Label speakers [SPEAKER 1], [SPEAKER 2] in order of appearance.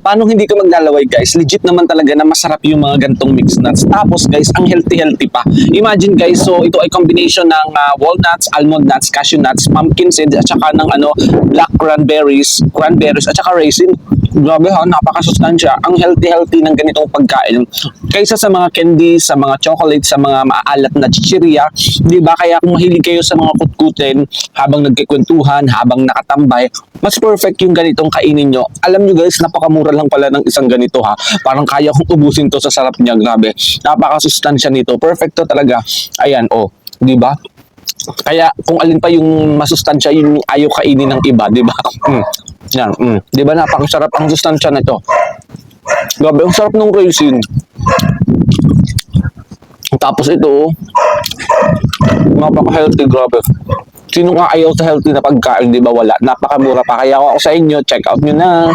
[SPEAKER 1] Paano hindi ka maglalaway guys? Legit naman talaga na masarap yung mga gantong mixed nuts. Tapos guys, ang healthy pa. Imagine guys, so ito ay combination ng walnuts, almond nuts, cashew nuts, pumpkin seeds, at saka ng black cranberries, at saka raisin. Grabe ha, napakasustansya. Ang healthy ng ganitong pagkain. Kaysa sa mga candy, sa mga chocolate, sa mga maalat na chichirya, di ba? Kaya kung mahilig kayo sa mga kutkutin, habang nagkikwentuhan, habang nakatambay, mas perfect yung ganitong kainin nyo. Alam nyo guys, napakamura lang pala ng isang ganito ha. Parang kaya kong ubusin to sa sarap niya, grabe. Napakasustansya nito. Perfecto talaga. Ayan, oh, di ba? Kaya kung alin pa yung masustansya, yung ayaw kainin ng iba, di ba? Yan, di ba napakasarap ang sustansya nito? Grabe, ang sarap ng raisin. Tapos ito, napaka-healthy, grabe. Sino nga ayaw sa healthy na pagkain, di ba? Wala. Napakamura pa. Kaya ako sa inyo, check out nyo na.